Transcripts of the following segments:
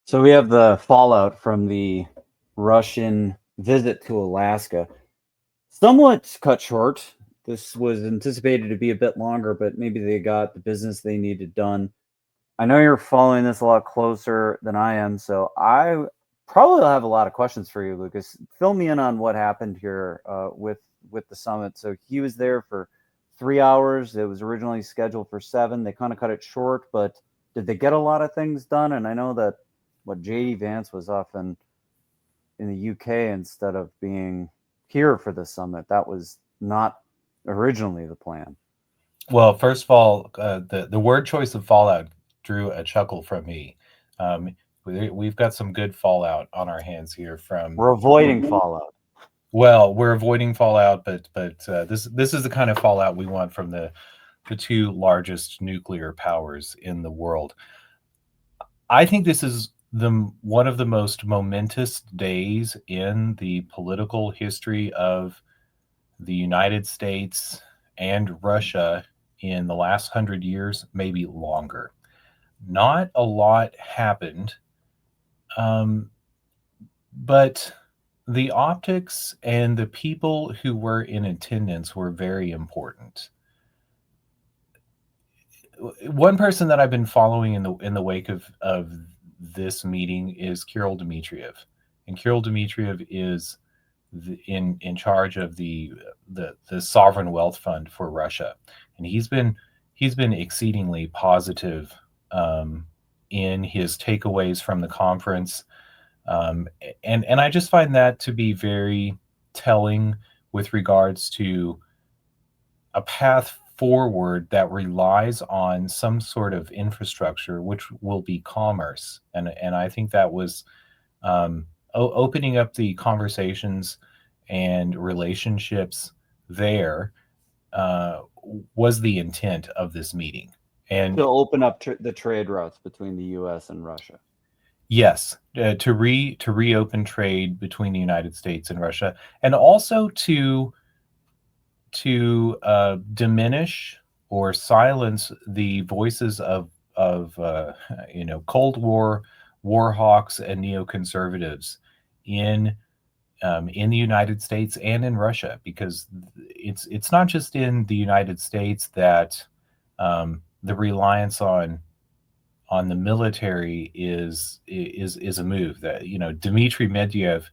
So we have the fallout from the Russian visit to Alaska. Somewhat cut short. This was anticipated to be a bit longer, but maybe they got the business they needed done. I know you're following this a lot closer than I am, so I probably will have a lot of questions for you, Lucas. Fill me in on what happened here with the summit. So he was there for 3 hours. It was originally scheduled for 7. They kind of cut it short, but did they get a lot of things done? And I know that what JD Vance was off in the UK instead of being here for the summit. That was not originally the plan. Well, first of all, the word choice of fallout drew a chuckle from me. We've got some good fallout on our hands here from. We're avoiding fallout. Well, we're avoiding fallout, but this is the kind of fallout we want from the two largest nuclear powers in the world. I think this is the one of the most momentous days in the political history of the United States and Russia in the last 100 years, maybe longer. Not a lot happened, um, but the optics and the people who were in attendance were very important. One person that I've been following in the wake of this meeting is Kirill Dmitriev, and Kirill Dmitriev is in charge of the sovereign wealth fund for Russia, and he's been exceedingly positive in his takeaways from the conference, and I just find that to be very telling with regards to a path forward that relies on some sort of infrastructure, which will be commerce, and I think that was opening up the conversations and relationships there uh, was the intent of this meeting. To And open up the trade routes between the U.S. and Russia. yes, to reopen trade between the United States and Russia, and also to diminish or silence the voices of Cold War war hawks and neoconservatives in in the United States and in Russia, because it's not just in the United States that the reliance on the military is a move. That Dmitry Medvedev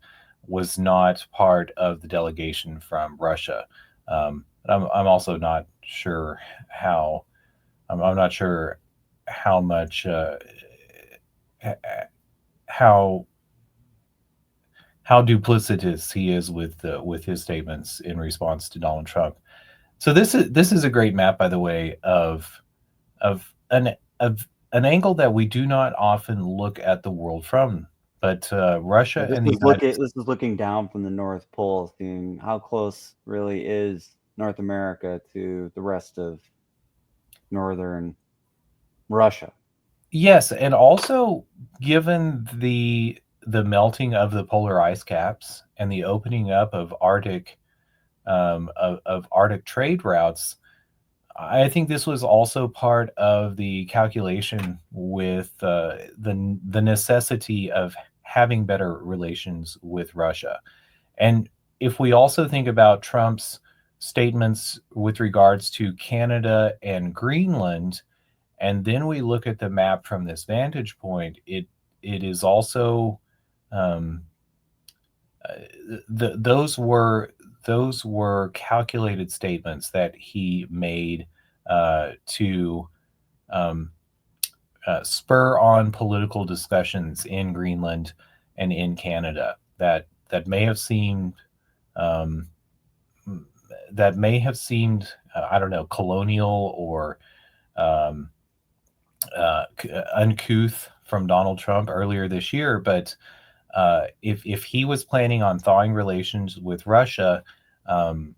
was not part of the delegation from Russia. I'm also not sure how I'm not sure how much how how duplicitous he is with his statements in response to Donald Trump. So this is a great map, by the way, of an angle that we do not often look at the world from. But Yeah, Russia and the United States. this is looking down from the North Pole, seeing how close really is North America to the rest of northern Russia. Yes, and also given the melting of the polar ice caps and the opening up of Arctic trade routes, I think this was also part of the calculation with the necessity of having better relations with Russia. And if we also think about Trump's statements with regards to Canada and Greenland, and then we look at the map from this vantage point, it is also um, those were calculated statements that he made to um, spur on political discussions in Greenland and in Canada that may have seemed um, I don't know, colonial or um, uncouth from Donald Trump earlier this year. But if he was planning on thawing relations with Russia, um,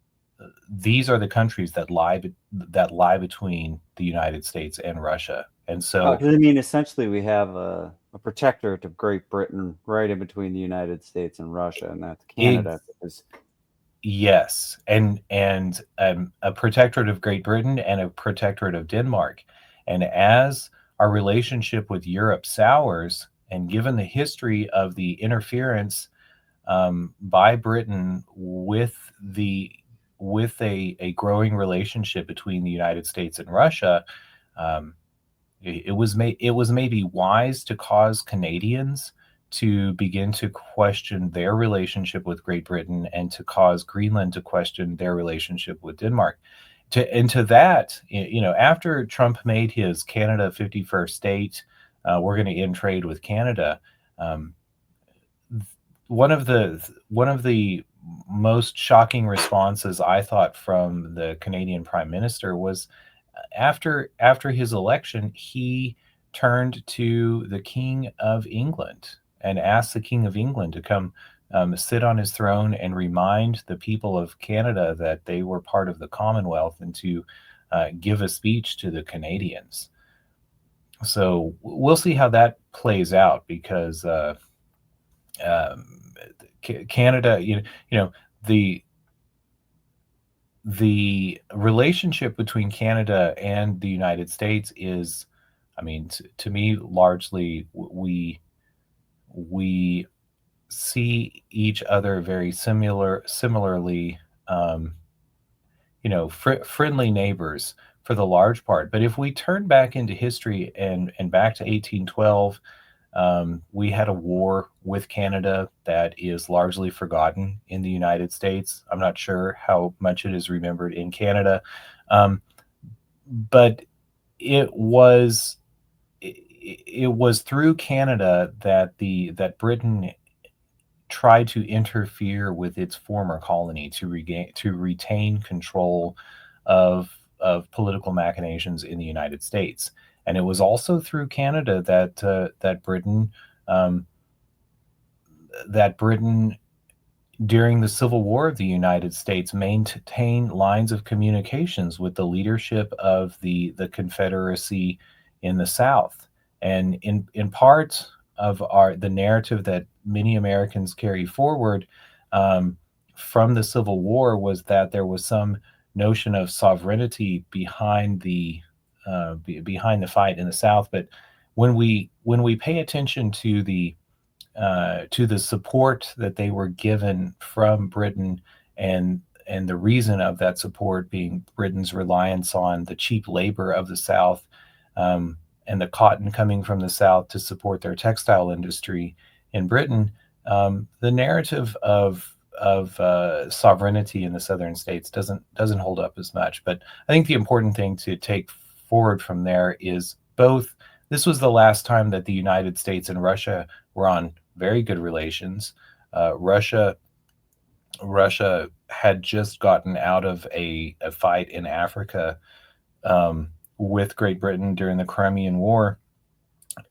these are the countries that lie between the United States and Russia. And so, Because I mean, essentially, we have a protectorate of Great Britain right in between the United States and Russia, and that's Canada. ex- Because yes, and a protectorate of Great Britain and a protectorate of Denmark. And as our relationship with Europe sours, And given the history of the interference by Britain with a growing relationship between the United States and Russia, um, it was maybe wise to cause Canadians to begin to question their relationship with Great Britain and to cause Greenland to question their relationship with Denmark. To that, after Trump made his Canada 51st state, we're going to end trade with Canada. Um, one of the most shocking responses I thought from the Canadian Prime Minister was after his election, he turned to the King of England and asked the King of England to come sit on his throne and remind the people of Canada that they were part of the Commonwealth, and to give a speech to the Canadians. So we'll see how that plays out, because Canada, the the relationship between Canada and the United States is, I mean, to me, largely we see each other very similarly, um, friendly neighbors for the large part. But if we turn back into history and back to 1812, we had a war with Canada that is largely forgotten in the United States. I'm not sure how much it is remembered in Canada, um, but it was it was through Canada that Britain tried to interfere with its former colony to retain control of political machinations in the United States. And it was also through Canada that um, Britain during the Civil War of the United States maintained lines of communications with the leadership of the Confederacy in the South. And in part of the narrative that many Americans carry forward um, from the Civil War was that there was some notion of sovereignty behind the fight in the South. But when we pay attention to the support that they were given from Britain, and the reason of that support being Britain's reliance on the cheap labor of the South, um, and the cotton coming from the South to support their textile industry in Britain. The narrative of sovereignty in the southern states doesn't hold up as much. But I think the important thing to take forward from there is both. This was the last time that the United States and Russia were on very good relations. Russia had just gotten out of a fight in Africa with Great Britain during the Crimean War,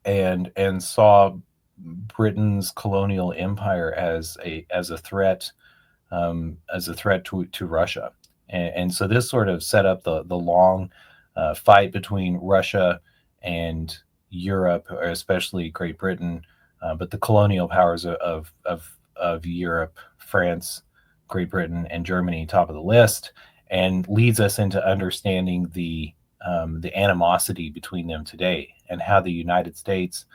and saw Britain's colonial empire as a threat, to Russia. And so this sort of set up the long fight between Russia and Europe, or especially Great Britain, but the colonial powers of Europe, France, Great Britain, and Germany, top of the list, and leads us into understanding the animosity between them today, and how the United States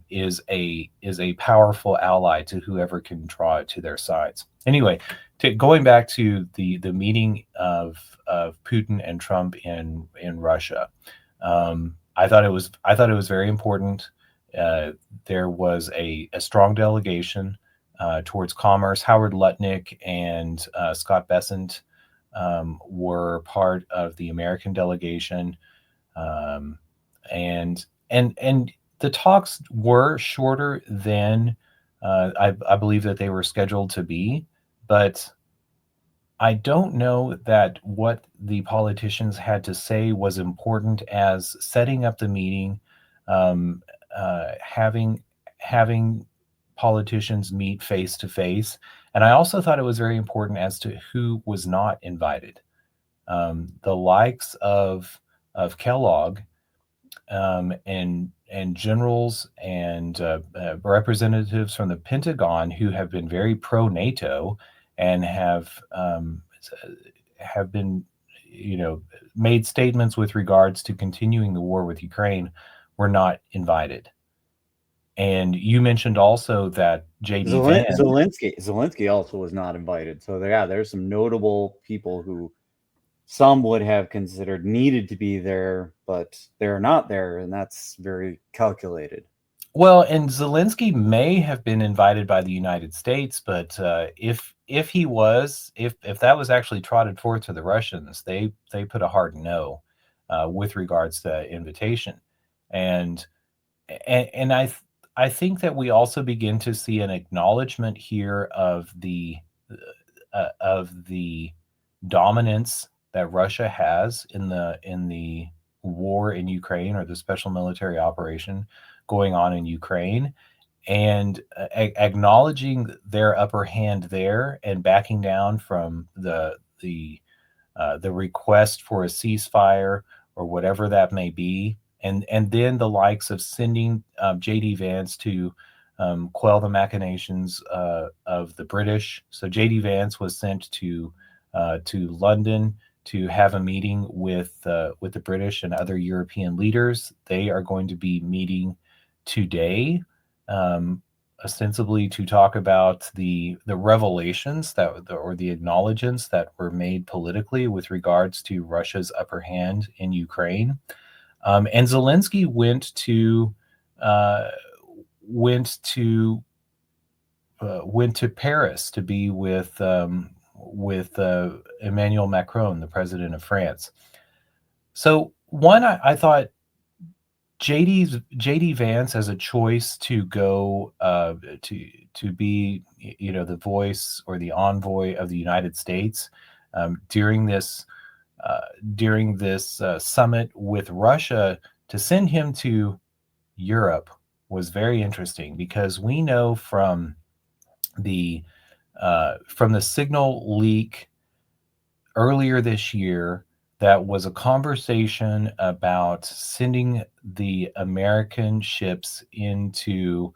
is a powerful ally to whoever can draw it to their sides. Anyway, going back to the meeting of Putin and Trump in Russia, I thought it was very important. There was a strong delegation towards commerce. Howard Lutnick and Scott Bessent were part of the American delegation, and the talks were shorter than I believe that they were scheduled to be, but I don't know that what the politicians had to say was important as setting up the meeting, um, having politicians meet face to face, and I also thought it was very important as to who was not invited. The likes of Kellogg, and generals and representatives from the Pentagon who have been very pro NATO and have been, made statements with regards to continuing the war with Ukraine, were not invited. And you mentioned also that J.D. Vance. Zelensky also was not invited. So yeah, there's some notable people who some would have considered needed to be there, but they're not there, and that's very calculated. Well, and Zelensky may have been invited by the United States, but if he was, if that was actually trotted forth to the Russians, they put a hard no with regards to that invitation, and I think that we also begin to see an acknowledgement here of the dominance that Russia has in the war in Ukraine, or the special military operation going on in Ukraine, and acknowledging their upper hand there, and backing down from the request for a ceasefire or whatever that may be, and then the likes of sending J.D. Vance to quell the machinations of the British. So J.D. Vance was sent to London to have a meeting with the British and other European leaders. They are going to be meeting today, ostensibly to talk about the revelations or the acknowledgments that were made politically with regards to Russia's upper hand in Ukraine. And Zelensky uh, went to Paris to be with Emmanuel Macron, the president of France. So one, I thought JD Vance as a choice to go to be, you know, the voice or the envoy of the United States during this summit with Russia, to send him to Europe was very interesting, because we know the from the signal leak earlier this year that was a conversation about sending the American ships into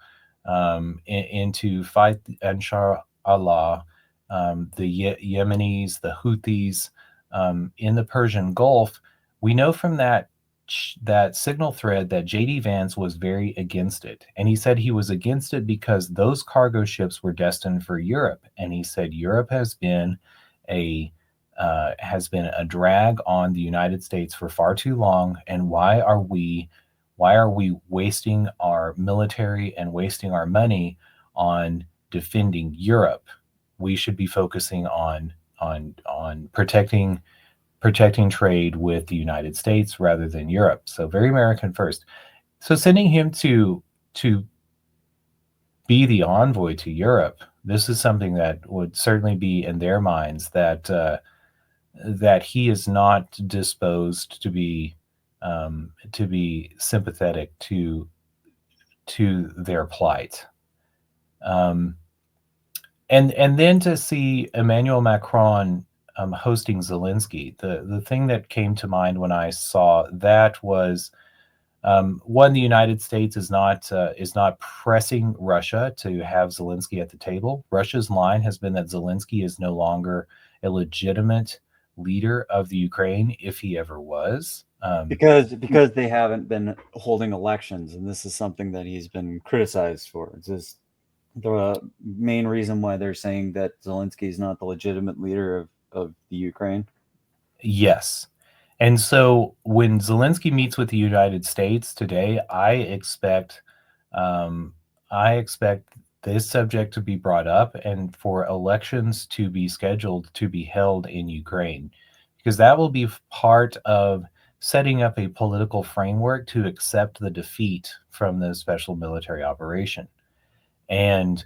fight Ansar Allah, the Yemenis, the Houthis in the Persian Gulf. We know from that signal thread that J.D. Vance was very against it. And he said he was against it because those cargo ships were destined for Europe. And he said Europe has been a drag on the United States for far too long. And why are we wasting our military and wasting our money on defending Europe? We should be focusing on protecting trade with the United States rather than Europe. So very American first. So sending him to be the envoy to Europe, this is something that would certainly be in their minds, that he is not disposed to be sympathetic to their plight. And then to see Emmanuel Macron hosting Zelensky, the thing that came to mind when I saw that was, one, the United States is not pressing Russia to have Zelensky at the table. Russia's line has been that Zelensky is no longer a legitimate leader of the Ukraine, if he ever was. Because they haven't been holding elections, and this is something that he's been criticized for. It's just the main reason why they're saying that Zelensky is not the legitimate leader of the Ukraine. Yes. And so when Zelensky meets with the United States today, um, I expect this subject to be brought up, and for elections to be scheduled to be held in Ukraine, because that will be part of setting up a political framework to accept the defeat from the special military operation. And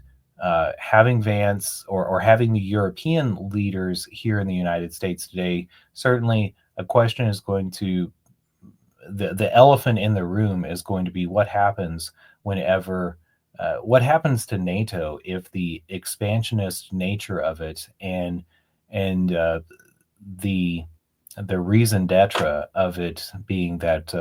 having Vance, or having the European leaders here in the United States today, certainly a question is going to, the elephant in the room is going to be what happens whenever, what happens to NATO if the expansionist nature of it, and the raison d'etre of it being that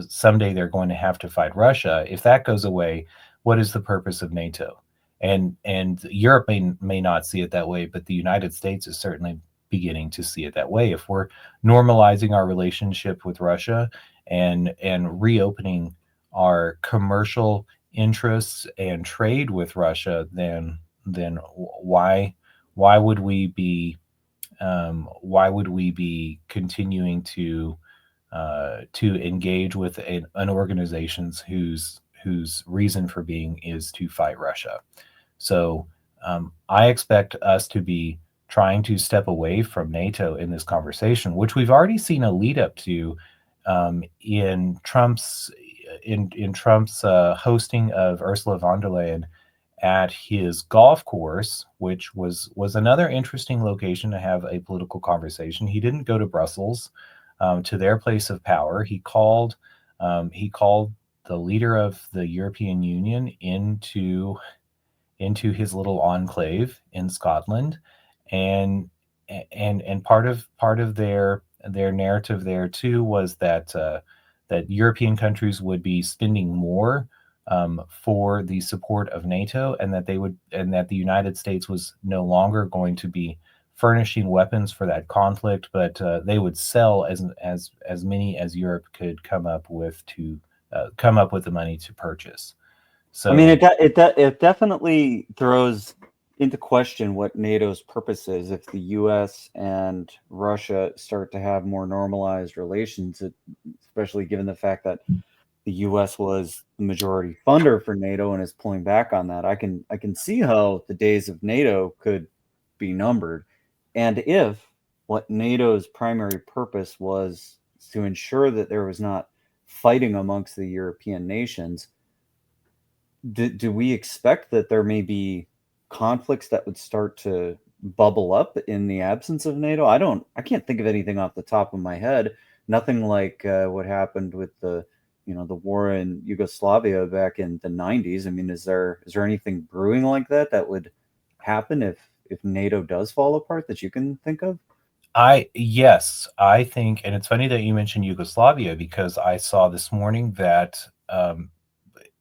someday they're going to have to fight Russia. If that goes away, what is the purpose of NATO? And Europe may not see it that way, but the United States is certainly beginning to see it that way. If we're normalizing our relationship with Russia and reopening our commercial interests and trade with Russia, then why would we be continuing to engage with an organization whose reason for being is to fight Russia? So I expect us to be trying to step away from NATO in this conversation, which we've already seen a lead up to in Trump's hosting of Ursula von der Leyen at his golf course, which was another interesting location to have a political conversation. He didn't go to Brussels, to their place of power. He called the leader of the European Union into his little enclave in Scotland, and part of their narrative there too was that European countries would be spending more for the support of NATO, and that the United States was no longer going to be furnishing weapons for that conflict, but they would sell as many as Europe could come up with the money to purchase. I mean, So it definitely throws into question what NATO's purpose is if the U.S. and Russia start to have more normalized relations, especially given the fact that the U.S. was the majority funder for NATO and is pulling back on that. I can see how the days of NATO could be numbered, and if what NATO's primary purpose was to ensure that there was not fighting amongst the European nations, do we expect that there may be conflicts that would start to bubble up in the absence of NATO? I can't think of anything off the top of my head. Nothing like what happened with the war in Yugoslavia back in the 90s. I mean, is there anything brewing like that would happen if NATO does fall apart that you can think of? yes, I think, and it's funny that you mentioned Yugoslavia, because I saw this morning that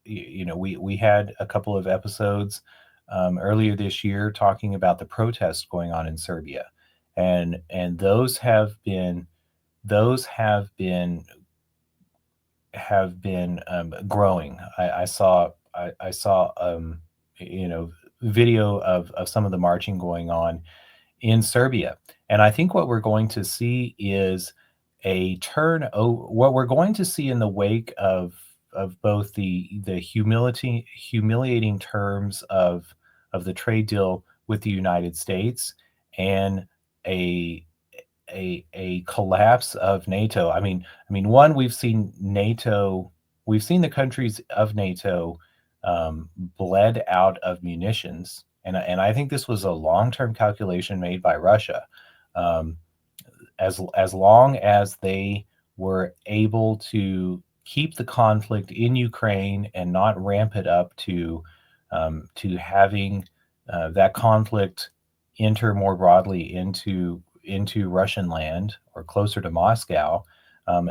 we had a couple of episodes earlier this year talking about the protests going on in Serbia, and those have been growing. I saw video of some of the marching going on in Serbia. And I think what we're going to see is what we're going to see in the wake of both the humiliating terms of the trade deal with the United States, and a a collapse of NATO. One, we've seen the countries of NATO bled out of munitions, and I think this was a long-term calculation made by Russia. Um, as long as they were able to keep the conflict in Ukraine and not ramp it up to having that conflict enter more broadly into Russian land or closer to Moscow,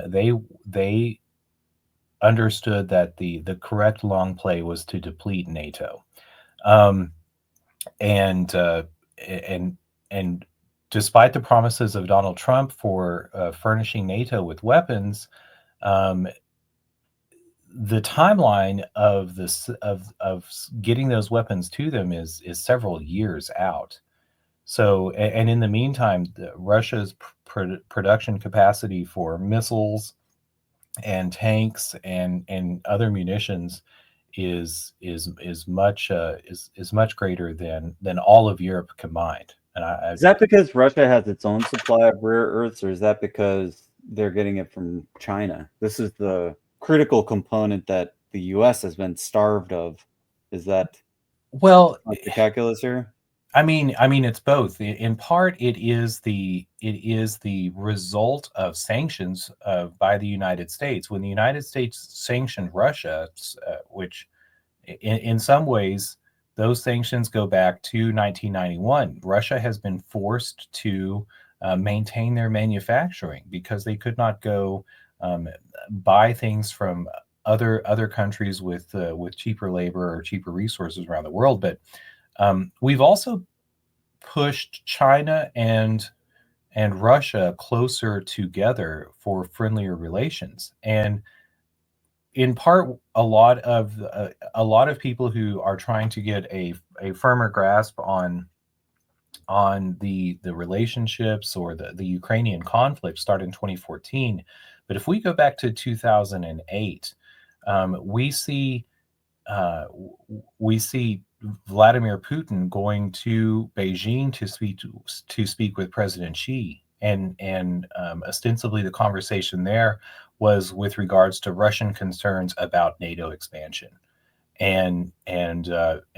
they understood that the correct long play was to deplete NATO, um, and and and despite the promises of Donald Trump for furnishing NATO with weapons, um, the timeline of this of getting those weapons to them is several years out. So, and in the meantime, Russia's production capacity for missiles and tanks and other munitions is much greater than all of Europe combined. And Is that because Russia has its own supply of rare earths, or is that because they're getting it from China? This is the critical component that the U.S. has been starved of. Is that well, like the calculus here? it's both. In part, it is the result of sanctions by the United States. When the United States sanctioned Russia, which in some ways, those sanctions go back to 1991. Russia has been forced to maintain their manufacturing because they could not go buy things from other countries with cheaper labor or cheaper resources around the world. But we've also pushed China and Russia closer together for friendlier relations. And in part, a lot of people who are trying to get a firmer grasp on the relationships or the Ukrainian conflict started in 2014. But if we go back to 2008, we see uh, we see Vladimir Putin going to Beijing to speak with President Xi, and ostensibly the conversation there was with regards to Russian concerns about NATO expansion, and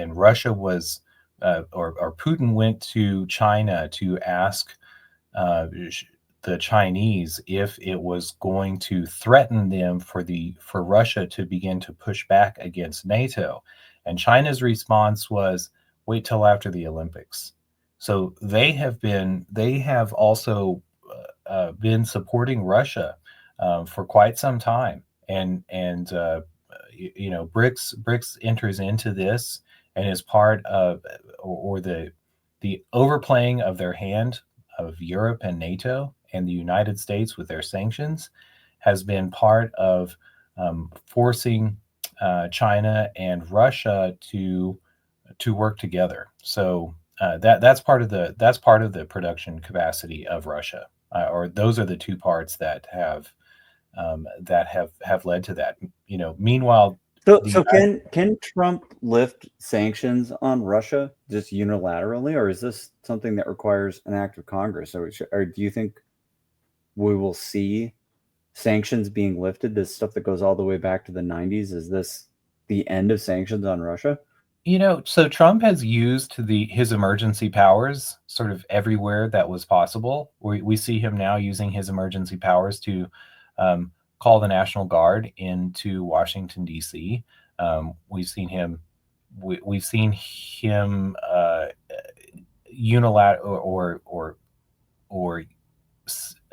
Russia was or Putin went to China to ask uh, the Chinese if it was going to threaten them for Russia to begin to push back against NATO, and China's response was wait till after the Olympics. So they have also been supporting Russia for quite some time, and BRICS enters into this and is part of or the overplaying of their hand of Europe and NATO and the United States with their sanctions has been part of forcing China and Russia to work together. So that's part of the production capacity of Russia, or those are the two parts that have led to that. Meanwhile, So the can Trump lift sanctions on Russia just unilaterally, or is this something that requires an act of Congress? Or do you think we will see sanctions being lifted? This stuff that goes all the way back to the 90s, is this the end of sanctions on Russia? So Trump has used his emergency powers sort of everywhere that was possible. We see him now using his emergency powers to call the National Guard into Washington D.C. We've seen him unilateral or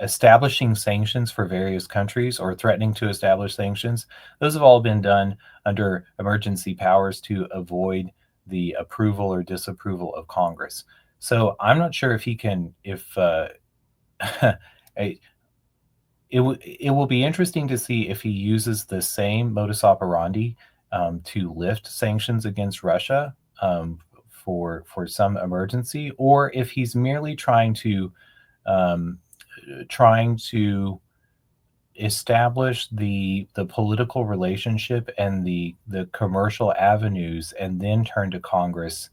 establishing sanctions for various countries or threatening to establish sanctions. Those have all been done under emergency powers to avoid the approval or disapproval of Congress. So I'm not sure if he can, if it will be interesting to see if he uses the same modus operandi to lift sanctions against Russia for some emergency, or if he's merely um, trying to establish the political relationship and the commercial avenues, and then turn to Congress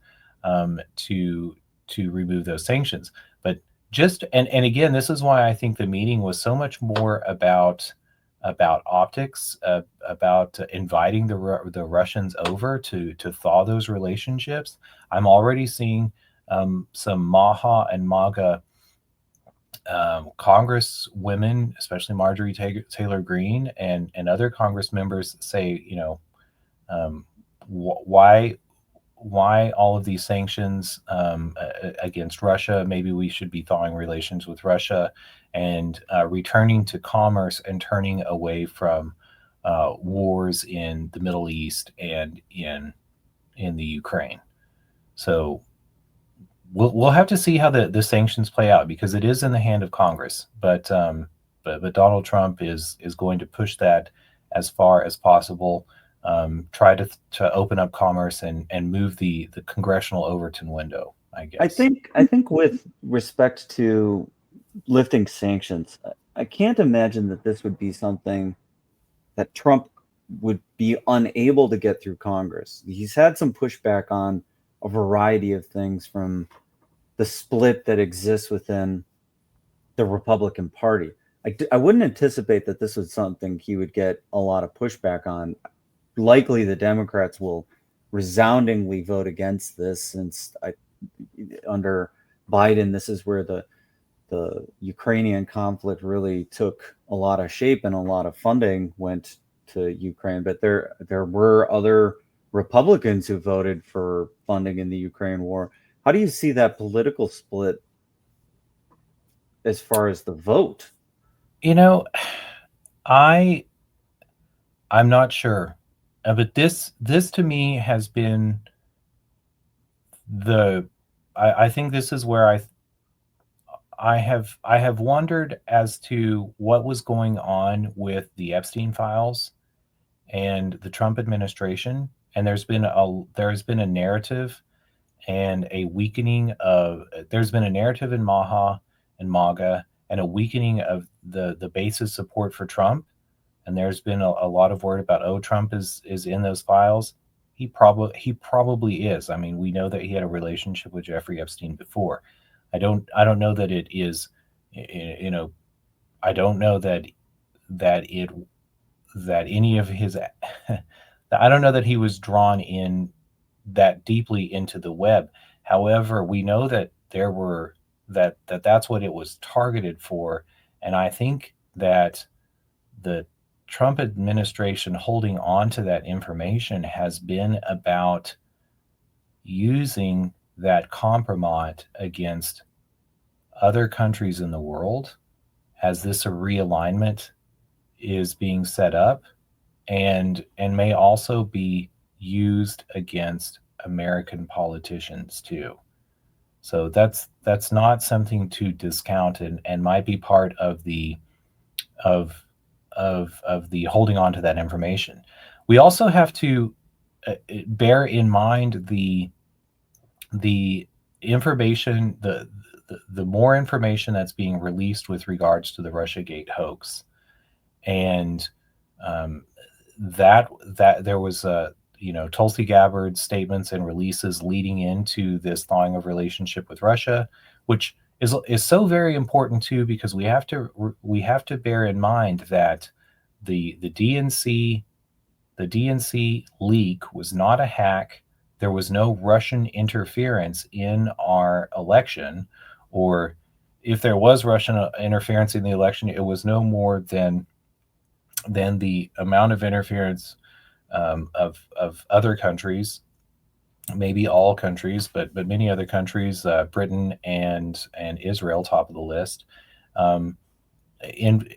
to remove those sanctions. But just and again, this is why I think the meeting was so much more about optics, about inviting the Russians over to thaw those relationships. I'm already seeing some Maha and MAGA Congress women, especially Marjorie Taylor Greene and other Congress members, say, um, why all of these sanctions against Russia? Maybe we should be thawing relations with Russia and returning to commerce and turning away from wars in the Middle East and in the Ukraine. So we'll have to see how the sanctions play out, because it is in the hand of Congress. But Donald Trump is going to push that as far as possible, try to open up commerce and move the congressional Overton window, I guess. I think with respect to lifting sanctions, I can't imagine that this would be something that Trump would be unable to get through Congress. He's had some pushback on a variety of things, from the split that exists within the Republican Party. I wouldn't anticipate that this was something he would get a lot of pushback on. Likely the Democrats will resoundingly vote against this, since under Biden, this is where the Ukrainian conflict really took a lot of shape and a lot of funding went to Ukraine. But there were other Republicans who voted for funding in the Ukraine war. How do you see that political split as far as the vote? You know, I I'm not sure, but this to me has been the I think this is where I have wondered as to what was going on with the Epstein files and the Trump administration, and there's been a narrative and a weakening of there's been a narrative in Maha and MAGA and a weakening of the base's support for Trump. And there's been a lot of word about, oh, Trump is in those files. He probably is. I mean, we know that he had a relationship with Jeffrey Epstein before. I don't know that it is, you know, I don't know that it that any of his I don't know that he was drawn in that deeply into the web. However, we know that there were that's what it was targeted for, and I think that the Trump administration holding on to that information has been about using that compromise against other countries in the world as this realignment is being set up, and may also be used against American politicians too. So that's not something to discount, and might be part of the of of the holding on to that information. We also have to bear in mind the information the more information that's being released with regards to the Russiagate hoax, and um, that there was Tulsi Gabbard statements and releases leading into this thawing of relationship with Russia, which is so very important too, because we have to bear in mind that the DNC leak was not a hack. There was no Russian interference in our election, or if there was Russian interference in the election, it was no more than the amount of interference of other countries, maybe all countries, but many other countries, Britain and Israel, top of the list, um, in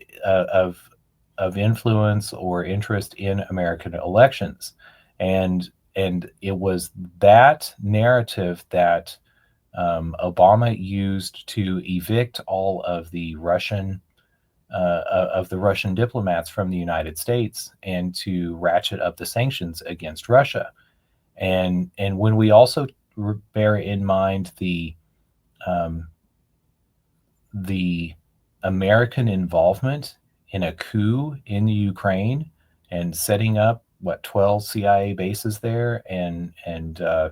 of influence or interest in American elections, and it was that narrative that Obama used to evict all of the Russian diplomats from the United States and to ratchet up the sanctions against Russia. And when we also bear in mind um, the American involvement in a coup in the Ukraine and setting up 12 CIA bases there, and uh,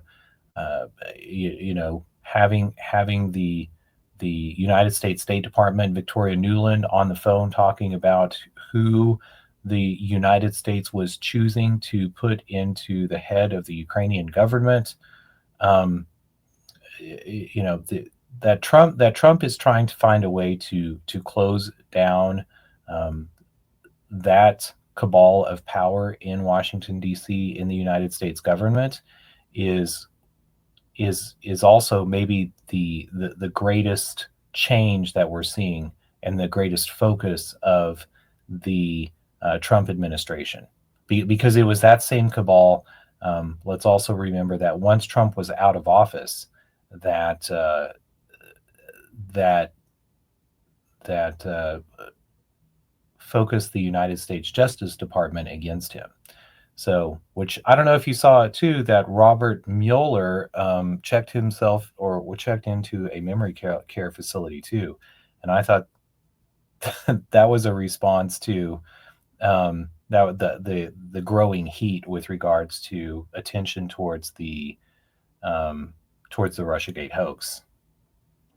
having the United States State Department, Victoria Nuland, on the phone talking about who the United States was choosing to put into the head of the Ukrainian government. Um, you know the, that Trump is trying to find a way to close down um, that cabal of power in Washington D.C. in the United States government is is also maybe the greatest change that we're seeing, and the greatest focus of the Trump administration, because it was that same cabal. Let's also remember that once Trump was out of office, that that that focused the United States Justice Department against him. So, which I don't know if you saw it too, that Robert Mueller checked himself, or checked into a memory care facility too. And I thought that was a response to that the growing heat with regards to attention um, towards the Russiagate hoax.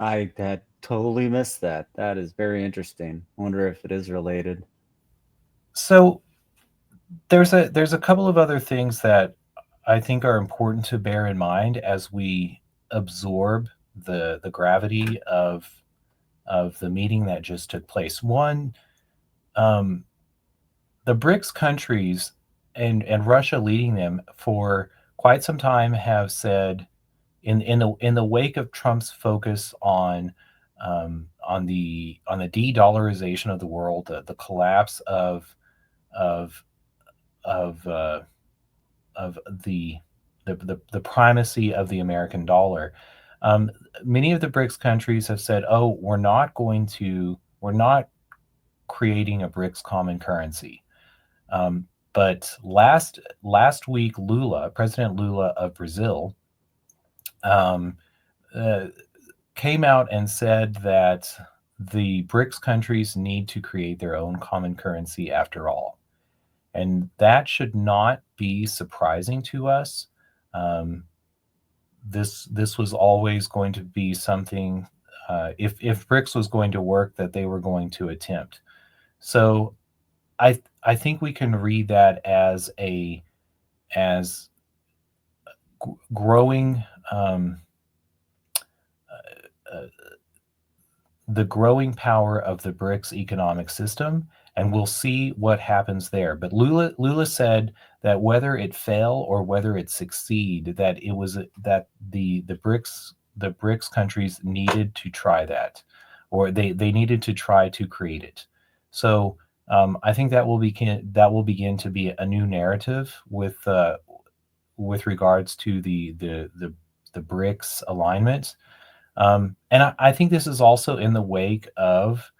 I had totally missed that. That is very interesting. I wonder if it is related. So there's a couple of other things that I think are important to bear in mind as we absorb the gravity of the meeting that just took place. One, um, the BRICS countries and Russia leading them for quite some time have said, in the wake of Trump's focus on the de-dollarization of the world, the collapse of of uh, of the primacy of the American dollar. Um, Many of the BRICS countries have said, "Oh, we're not creating a BRICS common currency." last week, President Lula of Brazil, um, uh, came out and said that the BRICS countries need to create their own common currency after all. And that should not be surprising to us. Um, this was always going to be something, if BRICS was going to work, that they were going to attempt. So I think we can read that as growing, uh, the growing power of the BRICS economic system, and we'll see what happens there. But Lula said that whether it fail or whether it succeed, that it was that the BRICS countries needed to try that, or they needed to try to create it. So I think that will begin to be a new narrative with regards to the BRICS alignment. And I think this is also in the wake of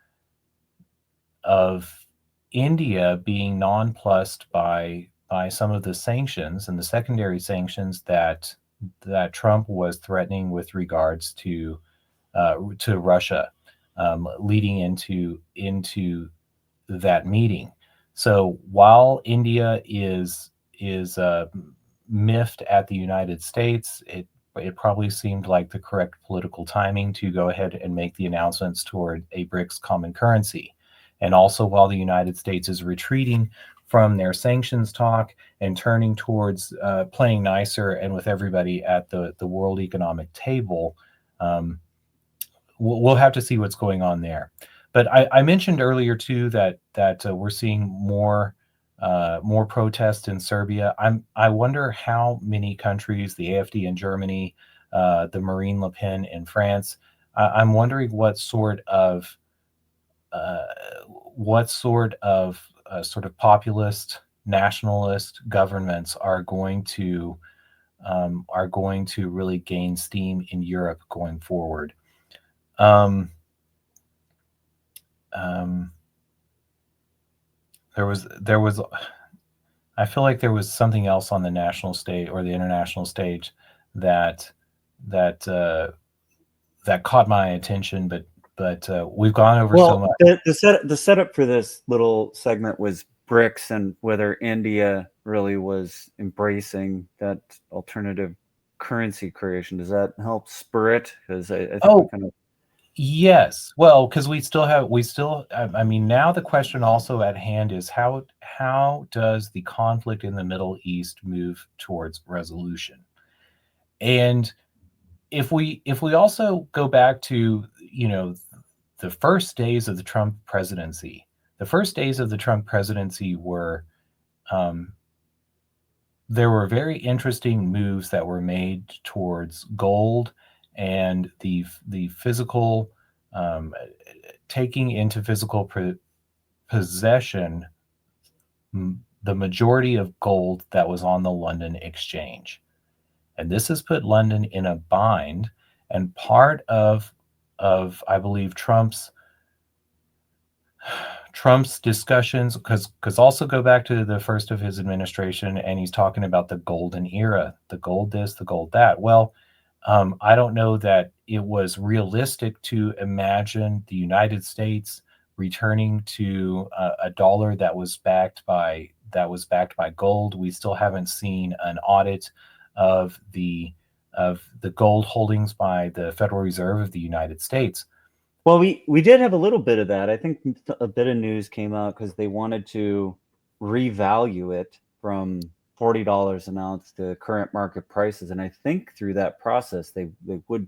India being nonplussed by some of the sanctions and the secondary sanctions that Trump was threatening with regards to Russia, leading into that meeting. So while India is miffed at the United States, it probably seemed like the correct political timing to go ahead and make the announcements toward a BRICS common currency. And also, while the United States is retreating from their sanctions talk and turning towards playing nicer and with everybody at the world economic table, we'll have to see what's going on there. But I mentioned earlier too that we're seeing more protests in Serbia. I wonder how many countries, the AfD in Germany, the Marine Le Pen in France. I'm wondering what sort of sort of populist, nationalist governments are going to really gain steam in Europe going forward. There was I feel like there was something else on the national stage or the international stage that caught my attention, but we've gone over so much. The setup for this little segment was BRICS and whether India really was embracing that alternative currency creation. Does that help spur it? Because I think we kind of. Yes. Well, because I mean, now the question also at hand is how does the conflict in the Middle East move towards resolution? And if we also go back to, the first days of the Trump presidency, were, there were very interesting moves that were made towards gold and the physical, taking into physical possession the majority of gold that was on the London Exchange. And this has put London in a bind. And part of I believe Trump's discussions, because also go back to the first of his administration, and he's talking about the golden era, the gold this, the gold that. Well, I don't know that it was realistic to imagine the United States returning to a dollar that was backed by gold. We still haven't seen an audit of the gold holdings by the Federal Reserve of the United States. Well, we did have a little bit of that. I think a bit of news came out because they wanted to revalue it from $40 an ounce to current market prices, and I think through that process they would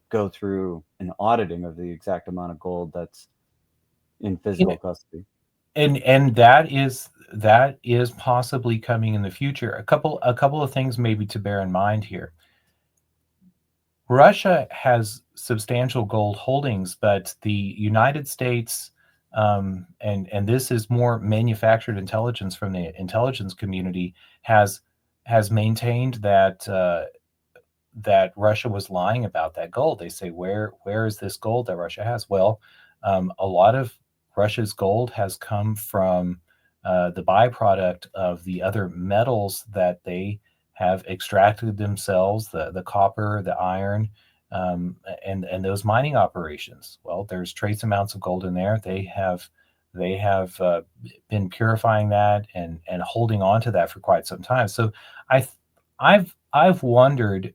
go through an auditing of the exact amount of gold that's in physical custody. And that is possibly coming in the future. A couple of things maybe to bear in mind here. Russia has substantial gold holdings, but the United States, and this is more manufactured intelligence from the intelligence community, has maintained that Russia was lying about that gold. They say, where is this gold that Russia has? Well, a lot of Russia's gold has come from the byproduct of the other metals that they have extracted themselves, the copper, the iron, and those mining operations. Well, there's trace amounts of gold in there. They have been purifying that and holding on to that for quite some time. So I've wondered,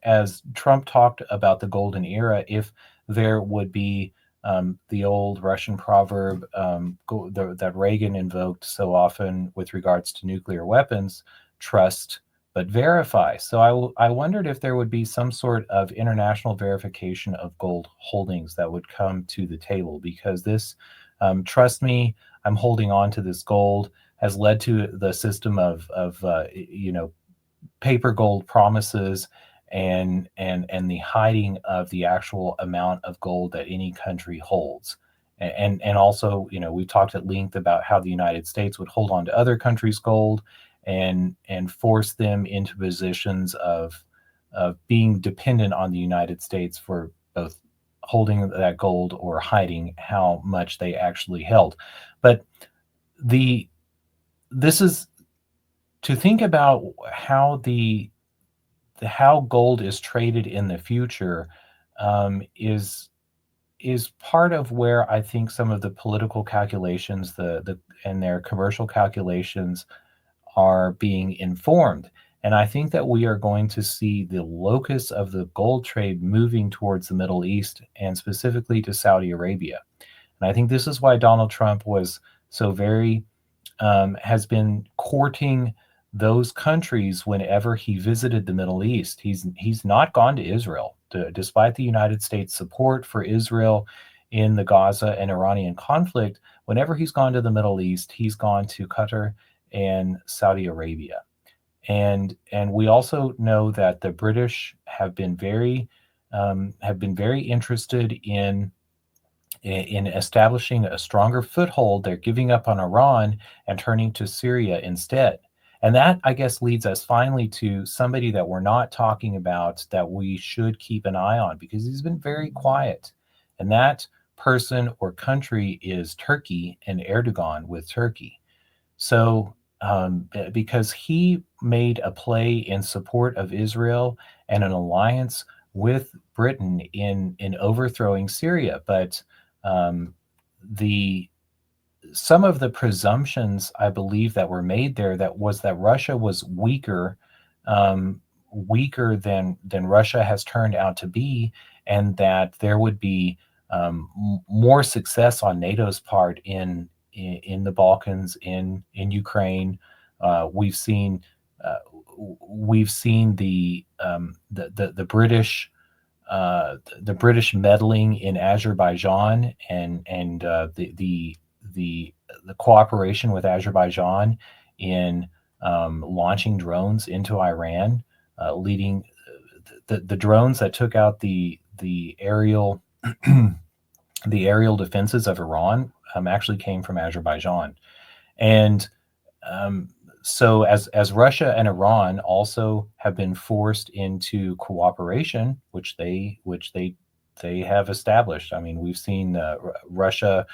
as Trump talked about the golden era, if there would be the old Russian proverb that Reagan invoked so often with regards to nuclear weapons: trust but verify. So I wondered if there would be some sort of international verification of gold holdings that would come to the table, because this, trust me, I'm holding on to this gold, has led to the system of paper gold promises and the hiding of the actual amount of gold that any country holds. And also, we talked at length about how the United States would hold on to other countries' gold and force them into positions of being dependent on the United States for both holding that gold or hiding how much they actually held. But this is to think about how gold is traded in the future, is part of where I think some of the political calculations, and their commercial calculations are being informed. And I think that we are going to see the locus of the gold trade moving towards the Middle East, and specifically to Saudi Arabia. And I think this is why Donald Trump was so very has been courting those countries whenever he visited the Middle East. He's not gone to Israel, despite the United States support for Israel in the Gaza and Iranian conflict. Whenever he's gone to the Middle East, he's gone to Qatar and Saudi Arabia. And we also know that the British have been very interested in establishing a stronger foothold. They're giving up on Iran and turning to Syria instead. And that, I guess, leads us finally to somebody that we're not talking about that we should keep an eye on, because he's been very quiet. And that person or country is Turkey, and Erdogan with Turkey. So, because he made a play in support of Israel and an alliance with Britain in overthrowing Syria, but the some of the presumptions, I believe, that were made there, that Russia was weaker, than Russia has turned out to be, and that there would be more success on NATO's part in the Balkans, in Ukraine. We've seen the British. The British meddling in Azerbaijan, and the cooperation with Azerbaijan in launching drones into Iran, leading the drones that took out the aerial the aerial defenses of Iran, actually came from Azerbaijan. And so as Russia and Iran also have been forced into cooperation, which they have established. I mean, we've seen Russia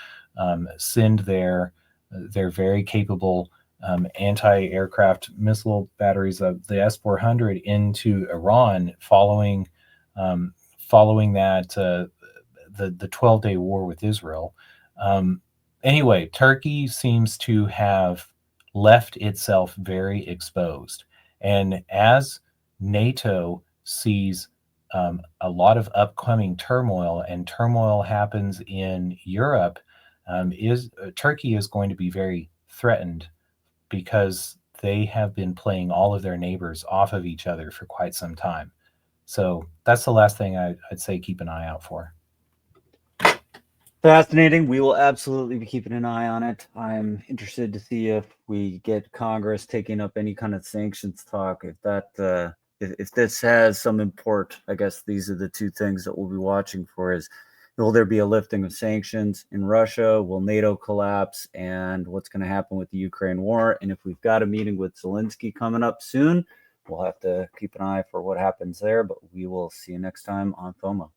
send their very capable anti-aircraft missile batteries of the S-400 into Iran, following that the 12-day war with Israel. Anyway, Turkey seems to have left itself very exposed. And as NATO sees a lot of upcoming turmoil, and turmoil happens in Europe, Turkey is going to be very threatened, because they have been playing all of their neighbors off of each other for quite some time. So that's the last thing I'd say keep an eye out for. Fascinating. We will absolutely be keeping an eye on it. I'm interested to see if we get Congress taking up any kind of sanctions talk. If this has some import, I guess these are the two things that we'll be watching for: is will there be a lifting of sanctions in Russia? Will NATO collapse? And what's going to happen with the Ukraine war? And if we've got a meeting with Zelensky coming up soon, we'll have to keep an eye for what happens there. But we will see you next time on FOMO.